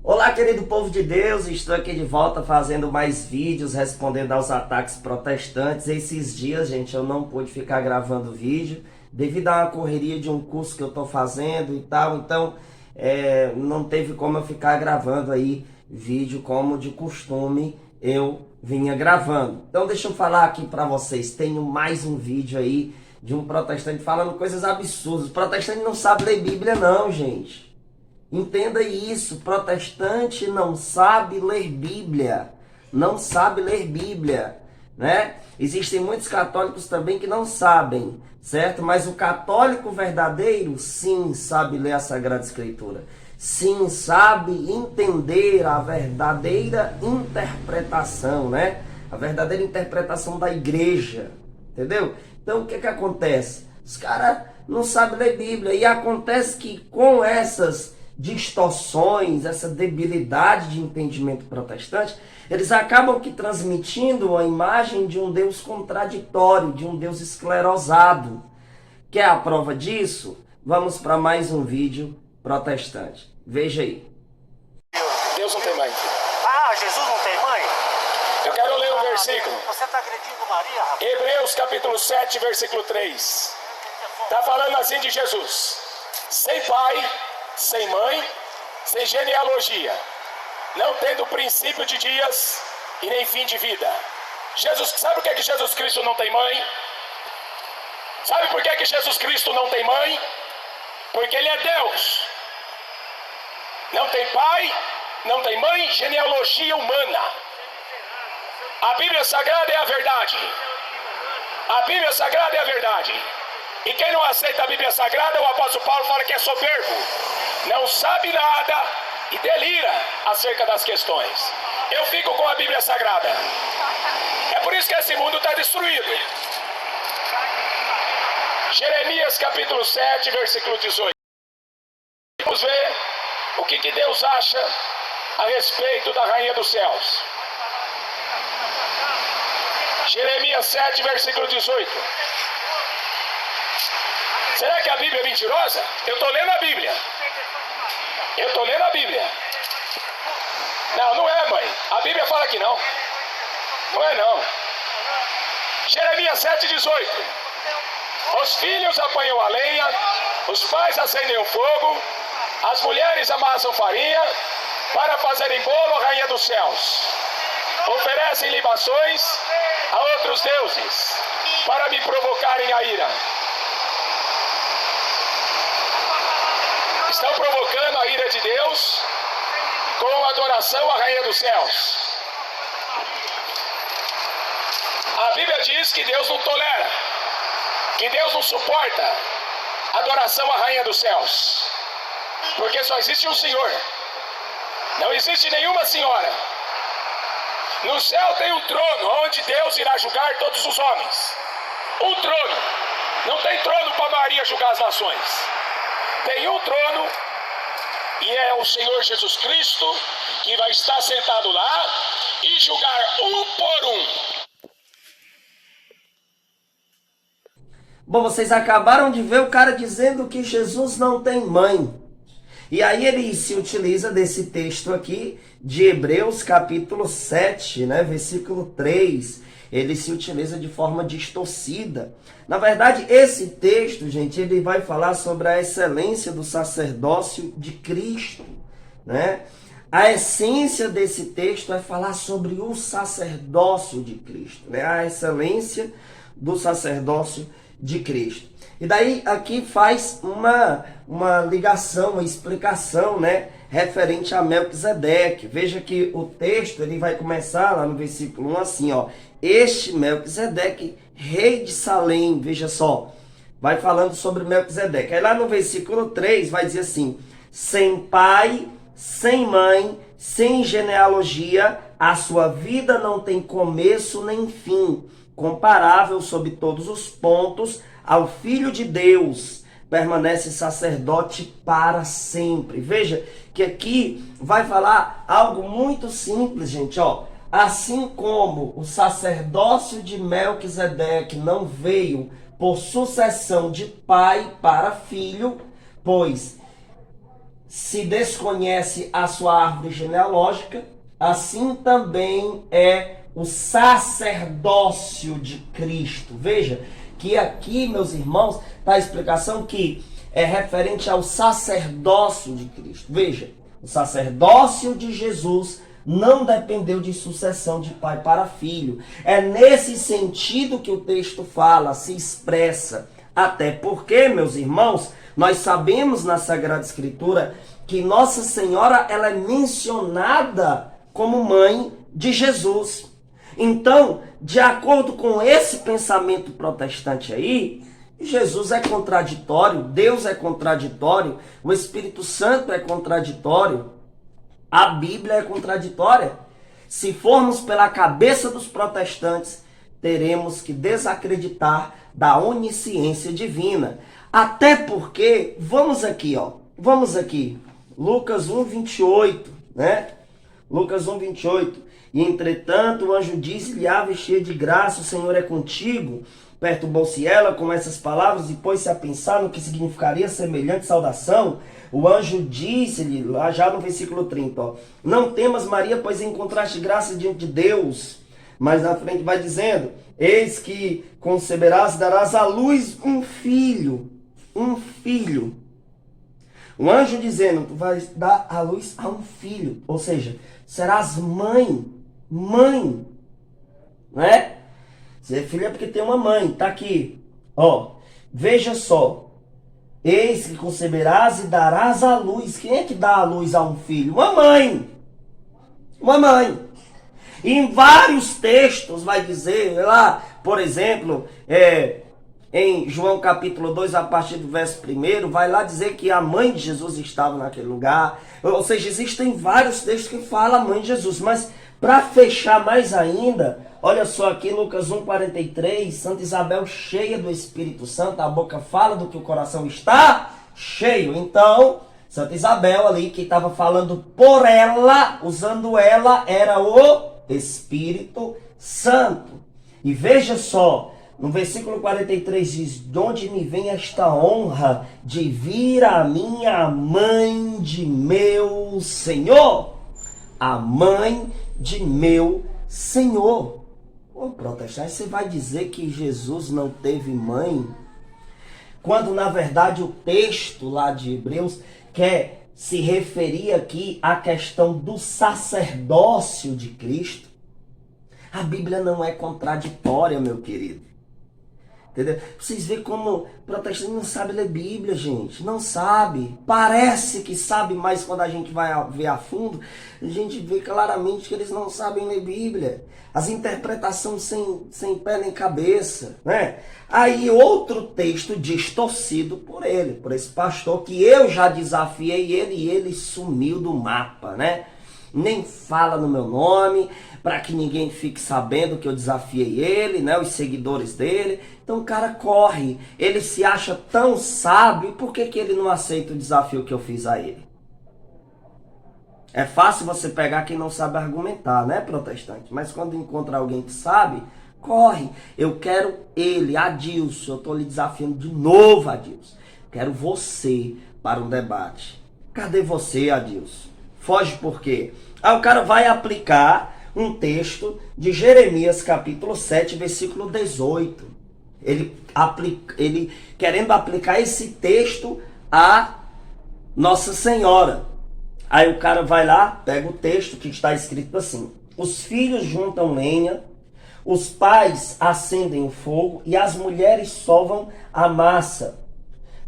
Olá, querido povo de Deus, estou aqui de volta fazendo mais vídeos, respondendo aos ataques protestantes. Esses dias, gente, eu não pude ficar gravando vídeo devido a uma correria de um curso que eu estou fazendo e tal, então não teve como eu ficar gravando aí vídeo como de costume eu vinha gravando. Então deixa eu falar aqui para vocês, tenho mais um vídeo aí de um protestante falando coisas absurdas. O protestante não sabe ler Bíblia não, gente. Entenda isso, protestante não sabe ler Bíblia, não sabe ler Bíblia, né? Existem muitos católicos também que não sabem, certo? Mas o católico verdadeiro, sim, sabe ler a Sagrada Escritura, sim, sabe entender a verdadeira interpretação, né? A verdadeira interpretação da igreja, entendeu? Então o que acontece? Os caras não sabem ler Bíblia e acontece que com essas distorções, essa debilidade de entendimento protestante, eles acabam que transmitindo a imagem de um Deus contraditório, de um Deus esclerosado. Quer a prova disso? Vamos para mais um vídeo protestante. Veja aí. Deus não tem mãe. Ah, Jesus não tem mãe? Eu quero ler um versículo. Você está agredindo Maria, rapaz. Hebreus capítulo 7, versículo 3. Está falando assim de Jesus. Sem pai, sem mãe, sem genealogia, não tendo princípio de dias e nem fim de vida. Jesus, sabe por que Jesus Cristo não tem mãe? Sabe por que Jesus Cristo não tem mãe? Porque Ele é Deus. Não tem pai, não tem mãe, genealogia humana. A Bíblia Sagrada é a verdade. A Bíblia Sagrada é a verdade. E quem não aceita a Bíblia Sagrada, o apóstolo Paulo fala que é soberbo, não sabe nada e delira acerca das questões. Eu fico com a Bíblia Sagrada. É por isso que esse mundo está destruído. Jeremias capítulo 7, versículo 18. Vamos ver o que Deus acha a respeito da Rainha dos Céus. Jeremias 7, versículo 18. Será que a Bíblia é mentirosa? Eu estou lendo a Bíblia. Eu estou lendo a Bíblia. Não, não é, mãe. A Bíblia fala que não. Não é, não. Jeremias 7,18. Os filhos apanham a lenha, os pais acendem o fogo, as mulheres amassam farinha para fazerem bolo à Rainha dos Céus. Oferecem libações a outros deuses para me provocarem a ira. Estão provocando a ira de Deus com adoração à Rainha dos Céus. A Bíblia diz que Deus não tolera, que Deus não suporta adoração à Rainha dos Céus, porque só existe um Senhor, não existe nenhuma senhora. No céu tem um trono onde Deus irá julgar todos os homens. Um trono. Não tem trono para Maria julgar as nações. Tem um trono e é o Senhor Jesus Cristo que vai estar sentado lá e julgar um por um. Bom, vocês acabaram de ver o cara dizendo que Jesus não tem mãe. E aí ele se utiliza desse texto aqui de Hebreus capítulo 7, né, versículo 3. Ele se utiliza de forma distorcida. Na verdade, esse texto, gente, ele vai falar sobre a excelência do sacerdócio de Cristo, né? A essência desse texto é falar sobre o sacerdócio de Cristo, né? A excelência do sacerdócio de Cristo. E daí aqui faz uma ligação, uma explicação, né, referente a Melquisedeque. Veja que o texto ele vai começar lá no versículo 1 assim, ó. Este Melquisedeque, rei de Salém, veja só, vai falando sobre Melquisedeque. Aí lá no versículo 3 vai dizer assim: sem pai, sem mãe, sem genealogia, a sua vida não tem começo nem fim, comparável sob todos os pontos ao Filho de Deus, permanece sacerdote para sempre. Veja que aqui vai falar algo muito simples, gente, ó. Assim como o sacerdócio de Melquisedeque não veio por sucessão de pai para filho, pois se desconhece a sua árvore genealógica, assim também é o sacerdócio de Cristo. Veja que aqui, meus irmãos, está a explicação que é referente ao sacerdócio de Cristo. Veja, o sacerdócio de Jesus não dependeu de sucessão de pai para filho. É nesse sentido que o texto fala, se expressa. Até porque, meus irmãos, nós sabemos na Sagrada Escritura que Nossa Senhora ela é mencionada como mãe de Jesus. Então, de acordo com esse pensamento protestante aí, Jesus é contraditório, Deus é contraditório, o Espírito Santo é contraditório, a Bíblia é contraditória. Se formos pela cabeça dos protestantes, teremos que desacreditar da onisciência divina. Até porque, vamos aqui, Lucas 1:28, né? Lucas 1:28. E entretanto o anjo disse-lhe, ave cheia de graça, o Senhor é contigo. Perturbou-se ela com essas palavras e pôs-se a pensar no que significaria semelhante saudação. O anjo disse-lhe, lá já no versículo 30, não temas, Maria, pois encontraste graça diante de Deus. Mas na frente vai dizendo, eis que conceberás e darás à luz um filho. Um filho. O anjo dizendo, tu vais dar à luz a um filho. Ou seja, serás mãe. Mãe. Não é? Ser filho é porque tem uma mãe. Tá aqui. Ó, veja só. Eis que conceberás e darás à luz. Quem é que dá à luz a um filho? Uma mãe. Uma mãe. E em vários textos vai dizer, lá, por exemplo, em João capítulo 2, a partir do verso 1, vai lá dizer que a mãe de Jesus estava naquele lugar. Ou seja, existem vários textos que falam a mãe de Jesus. Mas para fechar mais ainda, olha só aqui Lucas 1:43, Santa Isabel cheia do Espírito Santo, a boca fala do que o coração está cheio. Então, Santa Isabel ali, que estava falando por ela, usando ela, era o Espírito Santo. E veja só, no versículo 43 diz, de onde me vem esta honra de vir a minha mãe de meu Senhor? A mãe de meu Senhor. Ô protestante, você vai dizer que Jesus não teve mãe? Quando na verdade o texto lá de Hebreus quer se referir aqui à questão do sacerdócio de Cristo. A Bíblia não é contraditória, meu querido. Entendeu? Vocês veem como protestante não sabe ler Bíblia, gente. Não sabe. Parece que sabe, mas quando a gente vai ver a fundo, a gente vê claramente que eles não sabem ler Bíblia. As interpretações sem pé nem cabeça, né? Aí outro texto distorcido por ele, por esse pastor, que eu já desafiei ele e ele sumiu do mapa, né? Nem fala no meu nome, para que ninguém fique sabendo que eu desafiei ele, né? Os seguidores dele. Então o cara corre, ele se acha tão sábio, por que ele não aceita o desafio que eu fiz a ele? É fácil você pegar quem não sabe argumentar, né, protestante? Mas quando encontra alguém que sabe, corre. Eu quero ele, Adilson, eu estou lhe desafiando de novo, Adilson. Quero você para um debate. Cadê você, Adilson? Foge por quê? Aí o cara vai aplicar um texto de Jeremias capítulo 7, versículo 18. Ele querendo aplicar esse texto a Nossa Senhora. Aí o cara vai lá, pega o texto que está escrito assim: os filhos juntam lenha, os pais acendem o fogo e as mulheres sovam a massa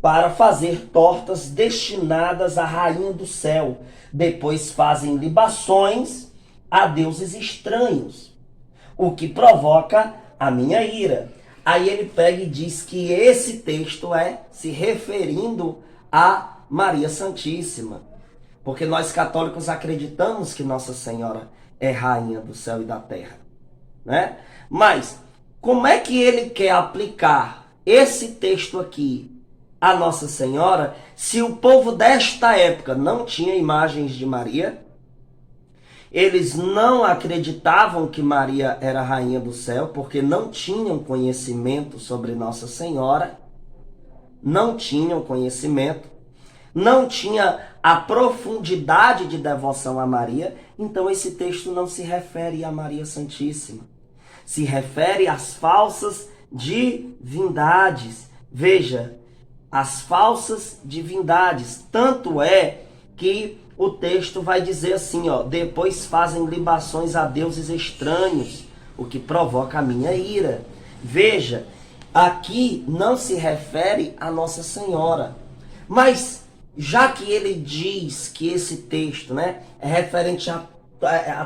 para fazer tortas destinadas à rainha do céu. Depois fazem libações a deuses estranhos, o que provoca a minha ira. Aí ele pega e diz que esse texto é se referindo a Maria Santíssima. Porque nós católicos acreditamos que Nossa Senhora é rainha do céu e da terra, né? Mas como é que ele quer aplicar esse texto aqui a Nossa Senhora se o povo desta época não tinha imagens de Maria? Eles não acreditavam que Maria era rainha do céu porque não tinham conhecimento sobre Nossa Senhora. Não tinham conhecimento. Não tinha a profundidade de devoção a Maria, então esse texto não se refere a Maria Santíssima. Se refere às falsas divindades. Veja, as falsas divindades. Tanto é que o texto vai dizer assim, ó, depois fazem libações a deuses estranhos, o que provoca a minha ira. Veja, aqui não se refere a Nossa Senhora. Mas, já que ele diz que esse texto, né, é referente a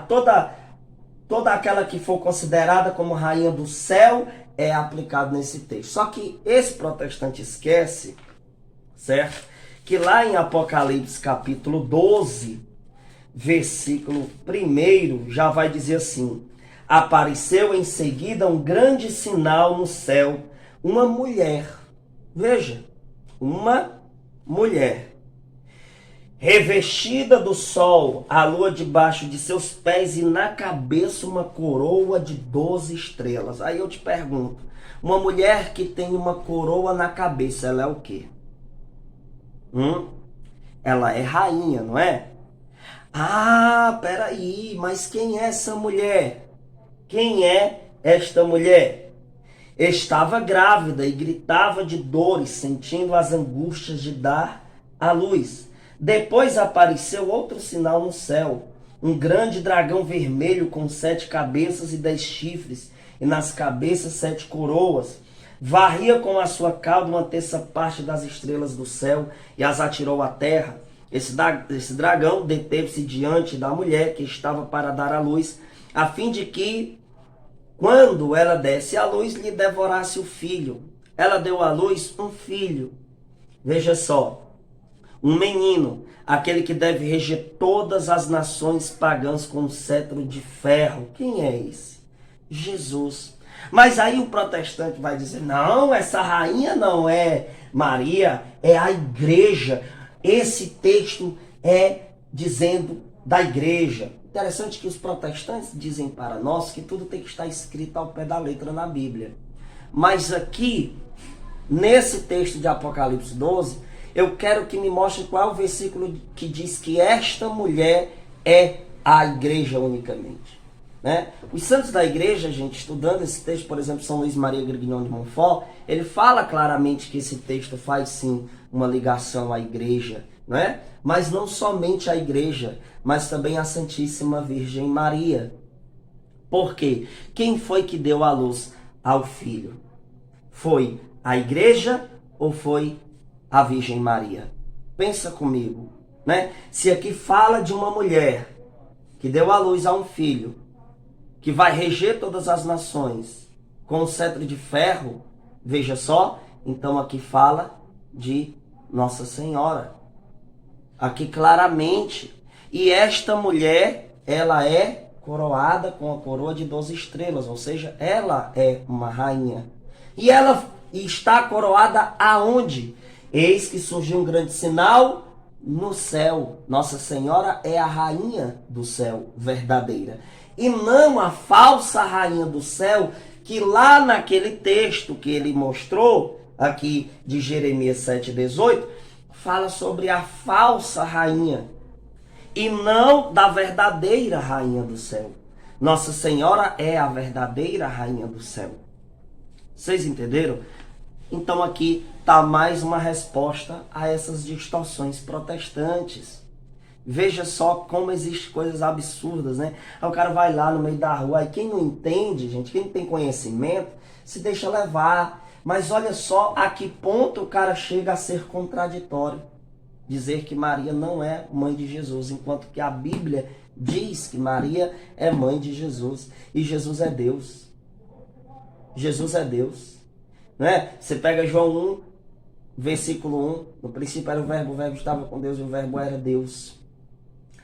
toda aquela que for considerada como rainha do céu, é aplicado nesse texto. Só que esse protestante esquece, certo? Que lá em Apocalipse capítulo 12, versículo 1, já vai dizer assim: apareceu em seguida um grande sinal no céu, uma mulher. Veja, uma mulher, revestida do sol, a lua debaixo de seus pés e na cabeça uma coroa de 12 estrelas. Aí eu te pergunto, uma mulher que tem uma coroa na cabeça, ela é o quê? Ela é rainha, não é? Ah, peraí, mas quem é essa mulher? Quem é esta mulher? Estava grávida e gritava de dores, sentindo as angústias de dar à luz. Depois apareceu outro sinal no céu, um grande dragão vermelho com 7 cabeças e 10 chifres, e nas cabeças 7 coroas. Varria com a sua cauda uma terça parte das estrelas do céu e as atirou à terra. Esse dragão deteve-se diante da mulher que estava para dar à luz, a fim de que, quando ela desse à luz, lhe devorasse o filho. Ela deu à luz um filho. Veja só, um menino, aquele que deve reger todas as nações pagãs com um cetro de ferro. Quem é esse? Jesus. Mas aí o protestante vai dizer, não, essa rainha não é Maria, é a igreja. Esse texto é dizendo da igreja. Interessante que os protestantes dizem para nós que tudo tem que estar escrito ao pé da letra na Bíblia. Mas aqui, nesse texto de Apocalipse 12, eu quero que me mostre qual é o versículo que diz que esta mulher é a igreja unicamente. Né? Os santos da igreja, gente, estudando esse texto, por exemplo, São Luís Maria Grignion de Montfort, ele fala claramente que esse texto faz sim uma ligação à igreja, né? Mas não somente à igreja, mas também à Santíssima Virgem Maria. Por quê? Quem foi que deu à luz ao filho? Foi a igreja ou foi a Virgem Maria? Pensa comigo, né? Se aqui fala de uma mulher que deu à luz a um filho, que vai reger todas as nações com um cetro de ferro, veja só, então aqui fala de Nossa Senhora. Aqui claramente. E esta mulher, ela é coroada com a coroa de 12 estrelas, ou seja, ela é uma rainha. E ela está coroada aonde? Eis que surgiu um grande sinal no céu. Nossa Senhora é a rainha do céu verdadeira. E não a falsa rainha do céu, que lá naquele texto que ele mostrou, aqui de Jeremias 7,18, fala sobre a falsa rainha, e não da verdadeira rainha do céu. Nossa Senhora é a verdadeira rainha do céu. Vocês entenderam? Então aqui está mais uma resposta a essas distorções protestantes. Veja só como existem coisas absurdas, né? Aí o cara vai lá no meio da rua, aí quem não entende, gente, quem não tem conhecimento, se deixa levar. Mas olha só a que ponto o cara chega a ser contraditório. Dizer que Maria não é mãe de Jesus, enquanto que a Bíblia diz que Maria é mãe de Jesus. E Jesus é Deus. Jesus é Deus. Né? Você pega João 1, versículo 1, no princípio era o verbo estava com Deus e o verbo era Deus.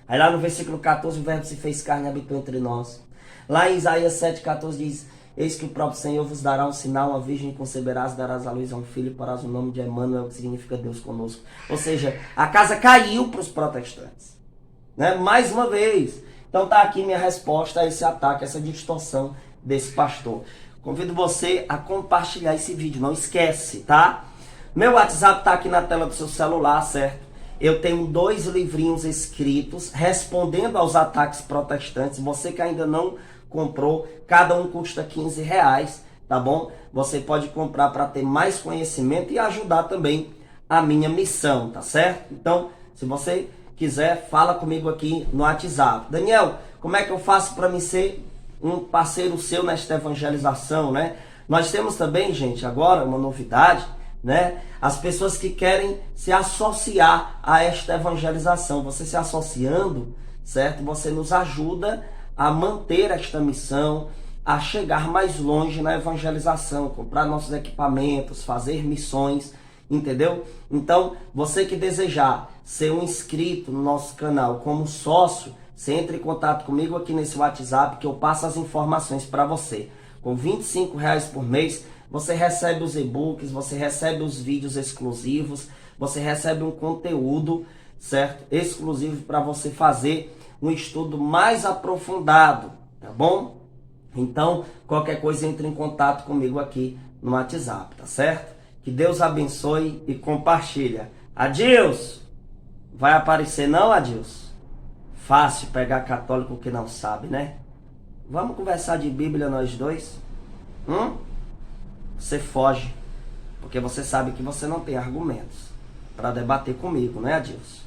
Aí lá no versículo 14, o verbo se fez carne e habitou entre nós. Lá em Isaías 7,14 diz, eis que o próprio Senhor vos dará um sinal, uma virgem conceberás, darás à luz a um filho, porás o nome de Emmanuel, que significa Deus conosco. Ou seja, a casa caiu para os protestantes. Né? Mais uma vez. Então tá aqui minha resposta a esse ataque, a essa distorção desse pastor. Convido você a compartilhar esse vídeo, não esquece, tá? Meu WhatsApp tá aqui na tela do seu celular, certo? Eu tenho 2 livrinhos escritos respondendo aos ataques protestantes. Você que ainda não comprou, cada um custa R$15, tá bom? Você pode comprar para ter mais conhecimento e ajudar também a minha missão, tá certo? Então, se você quiser, fala comigo aqui no WhatsApp. Daniel, como é que eu faço para me ser um parceiro seu nesta evangelização, né? Nós temos também, gente, agora uma novidade, né? As pessoas que querem se associar a esta evangelização. Você se associando, certo? Você nos ajuda a manter esta missão, a chegar mais longe na evangelização, comprar nossos equipamentos, fazer missões, entendeu? Então, você que desejar ser um inscrito no nosso canal como sócio, você entra em contato comigo aqui nesse WhatsApp que eu passo as informações para você. Com R$25 por mês, você recebe os e-books, você recebe os vídeos exclusivos, você recebe um conteúdo, certo? Exclusivo para você fazer um estudo mais aprofundado, tá bom? Então, qualquer coisa, entre em contato comigo aqui no WhatsApp, tá certo? Que Deus abençoe e compartilha. Adilson! Vai aparecer não, Adilson? Fácil pegar católico que não sabe, né? Vamos conversar de Bíblia nós dois? Você foge, porque você sabe que você não tem argumentos para debater comigo, né, Adilson?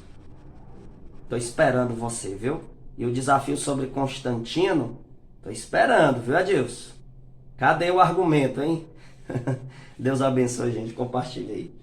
Tô esperando você, viu? E o desafio sobre Constantino, tô esperando, viu, Adilson? Cadê o argumento, hein? Deus abençoe, gente. Compartilha aí.